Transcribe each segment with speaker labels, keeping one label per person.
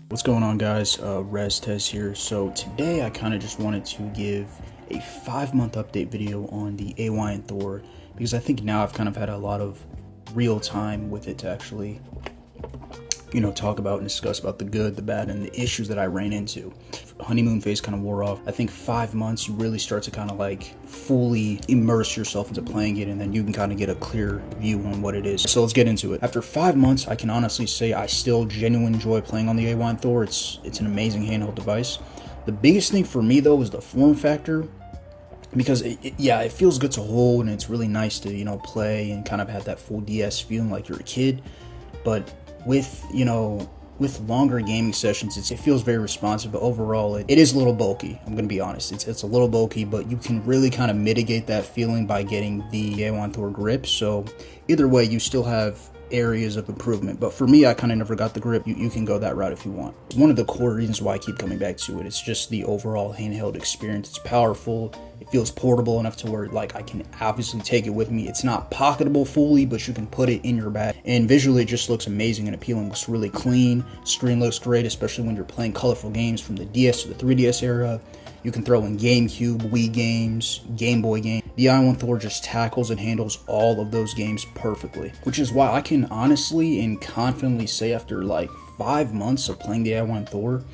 Speaker 1: What's going on, guys? Tez here. So today I kind of just wanted to give a 5-month update video on the Ayn Thor, because I think now I've kind of had a lot of real time with it to actually, talk about and discuss about the good, the bad, and the issues that I ran into. Honeymoon phase kind of wore off. I think 5 months you really start to kind of like fully immerse yourself into playing it, and then you can kind of get a clear view on what it is. So let's get into it. After 5 months, I can honestly say I still genuinely enjoy playing on the Ayn Thor. It's an amazing handheld device. The biggest thing for me though is the form factor, because it feels good to hold, and it's really nice to play and kind of have that full DS feeling like you're a kid. But with longer gaming sessions, it feels very responsive, but overall it is a little bulky. I'm gonna be honest, it's a little bulky, but you can really kind of mitigate that feeling by getting the Ayn Thor grip. So either way, you still have areas of improvement, but for me, I kind of never got the grip. You can go that route if you want. One of the core reasons why I keep coming back to it, it's just the overall handheld experience. It's powerful, it feels portable enough to where like I can obviously take it with me. It's not pocketable fully, but you can put it in your bag, and visually it just looks amazing and appealing. It looks really clean, screen looks great, especially when you're playing colorful games from the DS to the 3DS era. You can throw in GameCube, Wii games, Game Boy games. The Ayn Thor just tackles and handles all of those games perfectly, which is why I can honestly and confidently say after like 5 months of playing the Ayn Thor,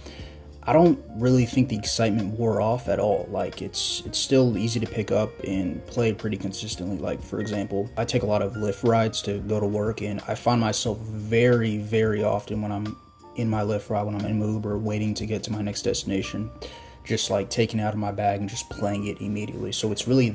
Speaker 1: I don't really think the excitement wore off at all. Like it's still easy to pick up and play pretty consistently. Like for example, I take a lot of Lyft rides to go to work, and I find myself very, very often when I'm in my Lyft ride, when I'm in my Uber waiting to get to my next destination, just like taking it out of my bag and just playing it immediately. So it's really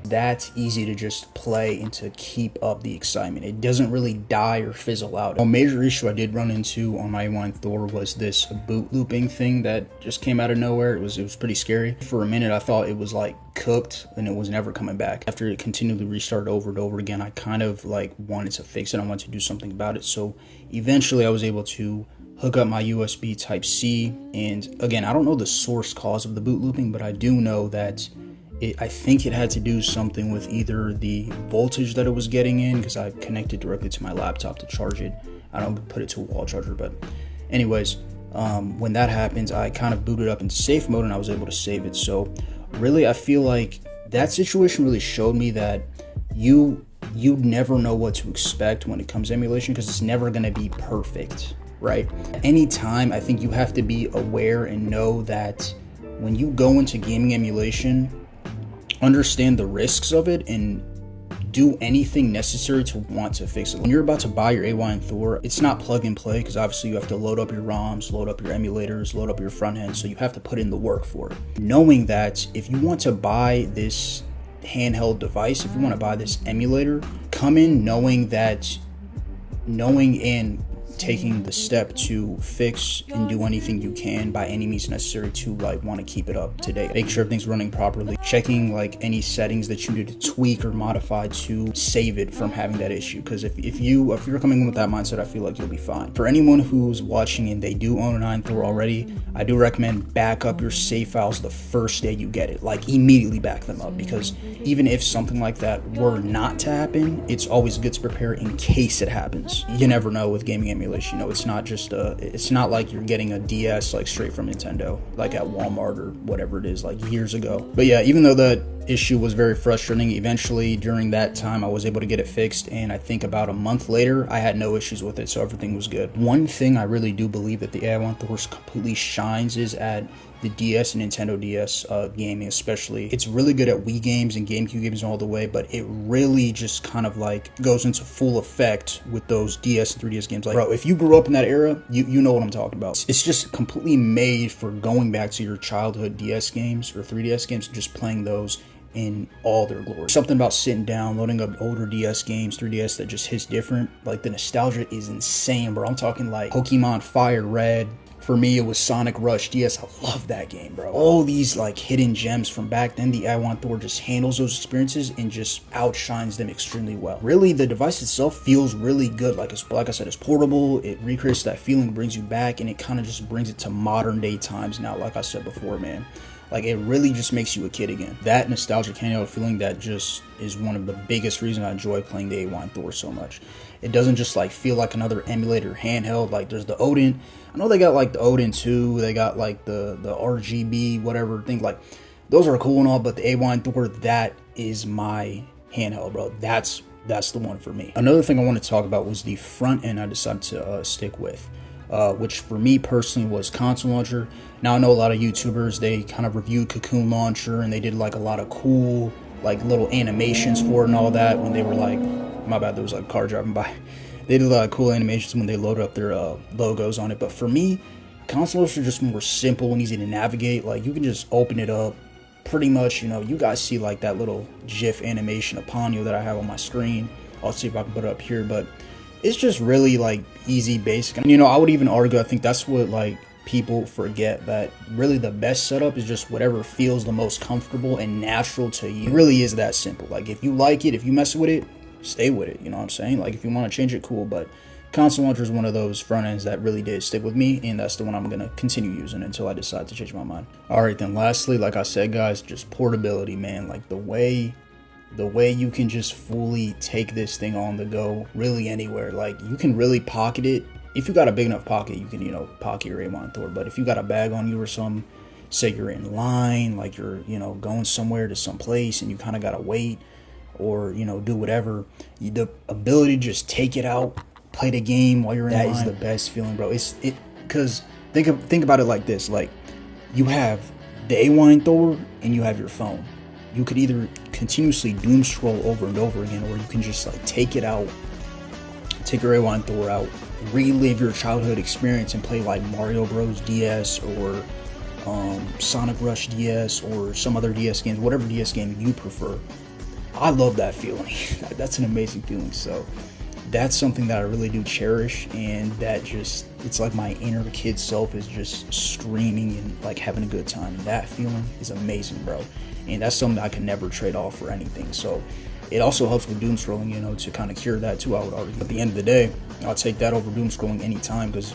Speaker 1: that's easy to just play and to keep up the excitement. It doesn't really die or fizzle out. A major issue I did run into on my Ayn Thor was this boot looping thing that just came out of nowhere. It was pretty scary. For a minute I thought it was like cooked and it was never coming back. After it continually restarted over and over again, I kind of like wanted to fix it. I wanted to do something about it. So eventually I was able to hook up my USB Type-C, and again, I don't know the source cause of the boot looping, but I do know that I think it had to do something with either the voltage that it was getting in, because I connected directly to my laptop to charge it. I don't put it to a wall charger, but anyways, when that happens, I kind of booted up into safe mode and I was able to save it. So really, I feel like that situation really showed me that you never know what to expect when it comes to emulation, because it's never going to be perfect. Right? Anytime, I think you have to be aware and know that when you go into gaming emulation, understand the risks of it and do anything necessary to want to fix it. When you're about to buy your Ayn Thor, it's not plug and play, because obviously you have to load up your ROMs, load up your emulators, load up your front end, so you have to put in the work for it. Knowing that if you want to buy this handheld device, if you want to buy this emulator, come in knowing and taking the step to fix and do anything you can by any means necessary to like want to keep it up to date. Make sure everything's running properly, checking like any settings that you need to tweak or modify to save it from having that issue, because if you're coming in with that mindset, I feel like you'll be fine. For anyone who's watching and they do own an Ayn Thor already, I do recommend back up your save files the first day you get it. Like immediately back them up, because even if something like that were not to happen, it's always good to prepare in case it happens. You never know with gaming emulation. It's not just it's not like you're getting a DS like straight from Nintendo, like at Walmart or whatever it is, like years ago. But yeah, even though that issue was very frustrating, eventually during that time I was able to get it fixed, and I think about a month later I had no issues with it, so everything was good. One thing I really do believe that the Ayn Thor completely shines is at the DS and Nintendo DS gaming especially. It's really good at Wii games and GameCube games all the way, but it really just kind of like goes into full effect with those DS and 3DS games. Like, bro, if you grew up in that era, you know what I'm talking about. It's just completely made for going back to your childhood DS games or 3DS games and just playing those in all their glory. Something about sitting down, loading up older DS games, 3DS, that just hits different. Like the nostalgia is insane, bro. I'm talking like Pokemon Fire Red. For me, it was Sonic Rush DS. I love that game, bro. All these like hidden gems from back then, the Ayn Thor just handles those experiences and just outshines them extremely well. Really, the device itself feels really good. Like I said, it's portable. It recreates that feeling, brings you back, and it kind of just brings it to modern day times now. Like I said before, man. Like, it really just makes you a kid again. That nostalgic handheld feeling, that just is one of the biggest reasons I enjoy playing the Ayn Thor so much. It doesn't just like feel like another emulator handheld. Like, there's the Odin. I know they got like the Odin 2, they got like the RGB whatever thing. Like, those are cool and all, but the Ayn Thor, that is my handheld, bro. That's the one for me. Another thing I want to talk about was the front end I decided to stick with, which for me personally was Console Launcher. Now I know a lot of YouTubers, they kind of reviewed Cocoon Launcher and they did like a lot of cool like little animations for it and all that when they were like, my bad, there was like a car driving by. They did a lot of cool animations when they loaded up their logos on it. But for me, Console Launcher is just more simple and easy to navigate. Like, you can just open it up. Pretty much, you know, you guys see like that little GIF animation of Ponyo that I have on my screen. I'll see if I can put it up here, but it's just really like easy, basic. And, you know, I would even argue, I think that's what like people forget, that really the best setup is just whatever feels the most comfortable and natural to you. It really is that simple. Like, if you like it, if you mess with it, stay with it. You know what I'm saying? Like, if you want to change it, cool. But Console Launcher is one of those front ends that really did stick with me, and that's the one I'm going to continue using until I decide to change my mind. Alright, then lastly, like I said, guys, just portability, man. Like, the way you can just fully take this thing on the go really anywhere. Like, you can really pocket it. If you got a big enough pocket, you can, you know, pocket your Ayn Thor. But if you got a bag on you or something, say you're in line, like you're, you know, going somewhere to some place and you kind of got to wait or, you know, do whatever, the ability to just take it out, play the game while you're in line, that is the best feeling, bro. Because think about it like this. Like, you have the Ayn Thor and you have your phone. You could either continuously doom scroll over and over again, or you can just like take it out, take your Ayn Thor out, relive your childhood experience and play like Mario Bros DS or Sonic Rush DS or some other DS games, whatever DS game you prefer. I love that feeling. That's an amazing feeling. So that's something that I really do cherish, and that just, it's like my inner kid self is just screaming and like having a good time. That feeling is amazing, bro. And that's something that I can never trade off for anything. So it also helps with doom scrolling, you know, to kind of cure that too, I would argue. At the end of the day, I'll take that over doom scrolling anytime, because,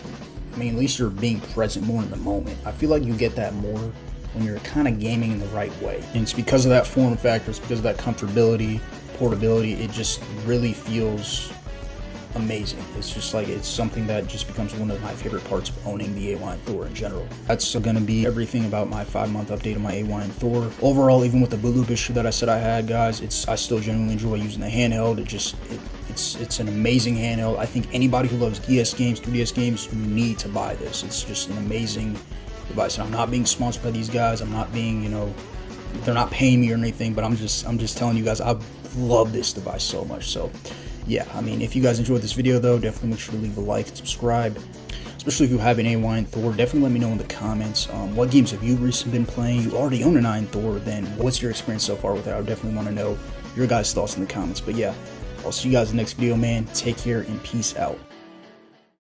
Speaker 1: I mean, at least you're being present more in the moment. I feel like you get that more when you're kind of gaming in the right way. And it's because of that form factor, it's because of that comfortability, portability, it just really feels amazing. It's just like, it's something that just becomes one of my favorite parts of owning the Ayn Thor in general. That's gonna be everything about my 5-month update of my Ayn Thor. Overall, even with the boot loop issue that I said I had, guys, I still genuinely enjoy using the handheld. It's an amazing handheld. I think anybody who loves DS games, 3DS games, you need to buy this. It's just an amazing device. And I'm not being sponsored by these guys. I'm not being, you know, they're not paying me or anything, but I'm just telling you guys, I love this device so much. So yeah, I mean, if you guys enjoyed this video though, definitely make sure to leave a like and subscribe. Especially if you have an Ayn Thor, definitely let me know in the comments. What games have you recently been playing? You already own an Ayn Thor, then what's your experience so far with it? I definitely want to know your guys' thoughts in the comments. But yeah, I'll see you guys in the next video, man. Take care and peace out.